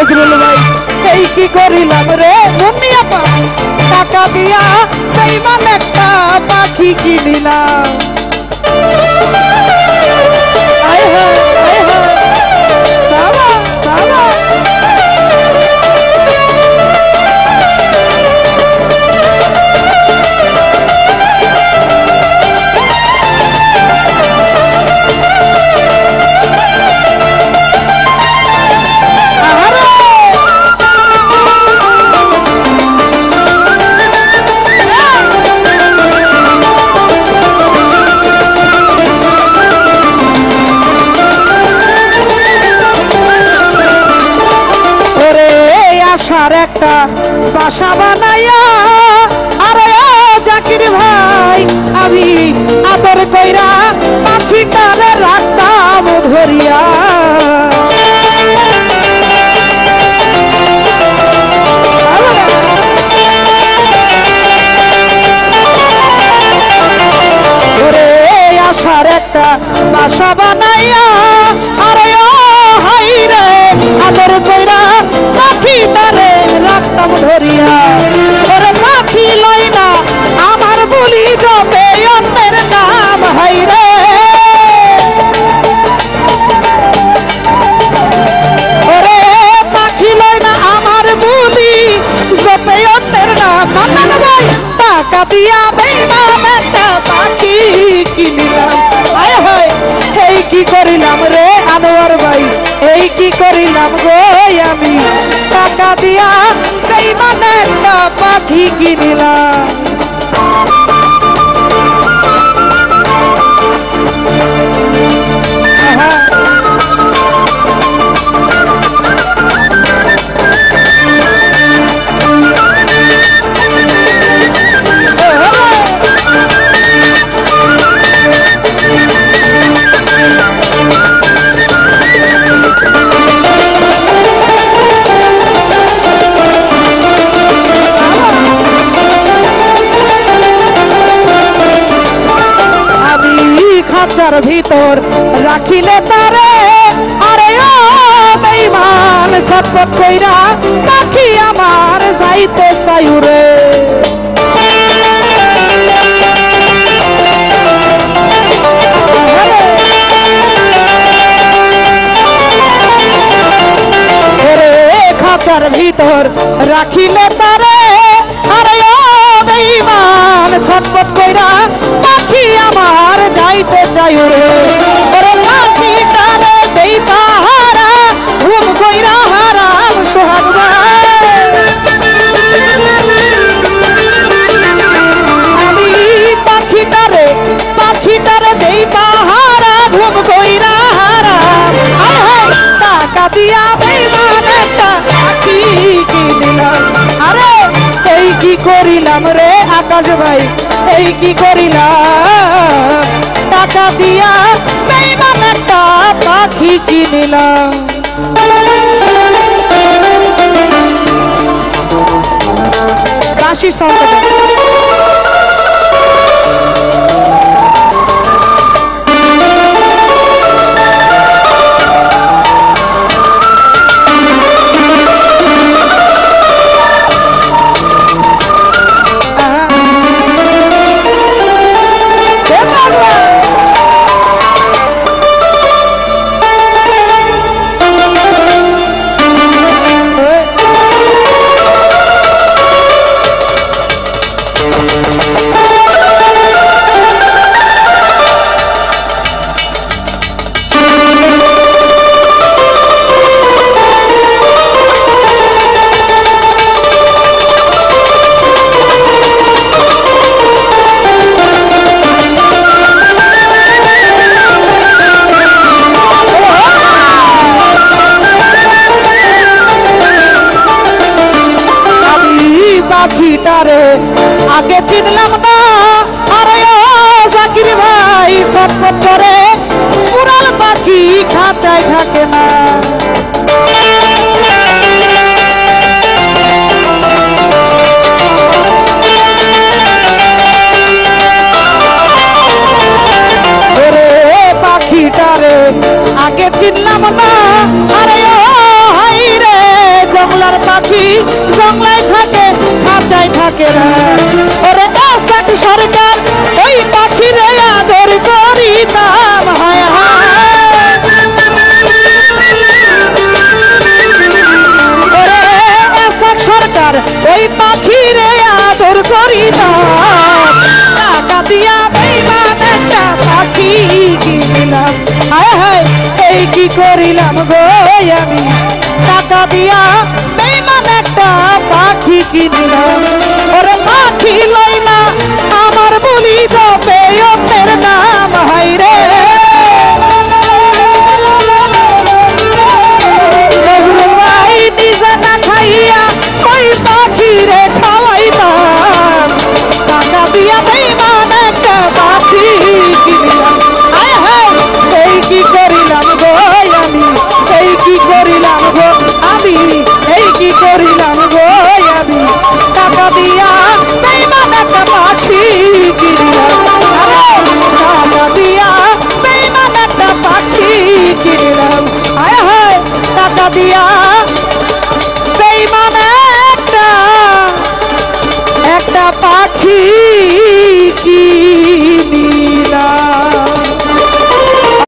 নজরুল ভাই এই কি করিলাম রে মুন্নিয়া পা টাকা দিয়া বেঈমান একটা পাখি কিনিলাম আয় হায় বাবা বাবা আশার একটা বাসা বানাইয়া আরে জাকির ভাই আমি আদর কইরা পাখিটারে রাখতাম ধরিয়া ওরে আশার একটা বাসা বানাইয়া আরে হাই রে আদর কইরা পাখিটারে রাখতাম ধরিয়া ওরে পাখি লই না আমার বলি যাবে অন্যের নাম হাই রে ওরে পাখি লই না আমার বলি যাবে অন্যের নাম মান্নান ভাই টাকা দিয়া বেঈমান একটা পাখি কিনিলাম আয় হায় এই কি করিলাম রে আনোয়ার ভাই এই কি করিলাম গো আমি টাকা দিয়া বেঈমান একটা পাখি কিনিলাম খাঁচার ভিতর রাখিলে তারে আরে ও বেঈমান সটপট কইরা পাখি আমার যাইতে চাই উড়ে খাঁচার ভিতর রাখিলে তারে আরে ও বেঈমান ছটপট কইরা পাখি আমার যাইতে চাই রে ওরে পাখিটারে দেই পাহারা ঘুম কইরা হারাম সোহাগ আমি পাখিটারে দেই পাহারা ঘুম কইরা হারাম আয় হায় টাকা দিয়া বেঈমান একটা পাখি কিনিলাম আরে এই কি করিলাম রে আকাশ ভাই এই কি করিলাম টাকা দিয়া বেঈমান একটা পাখি কিনিলাম কাশির সাউন্ড পাখিটারে আগে চিনলাম না আরে ও জাকির ভাই সটপট করে পুরাল পাখি খাঁচায় থাকে না পাখিটারে আগে চিনলাম না আরে ও হাই রে কেরা ওরে এসাক সরকার ওই পাখিরে আদর করিতাম হায় হায় ওরে এসাক সরকার ওই পাখিরে আদর করিতাম টাকা দিয়া বেইমান একটা পাখি কিনিলাম হায় হায় এই কি করিলাম গো আমি টাকা দিয়া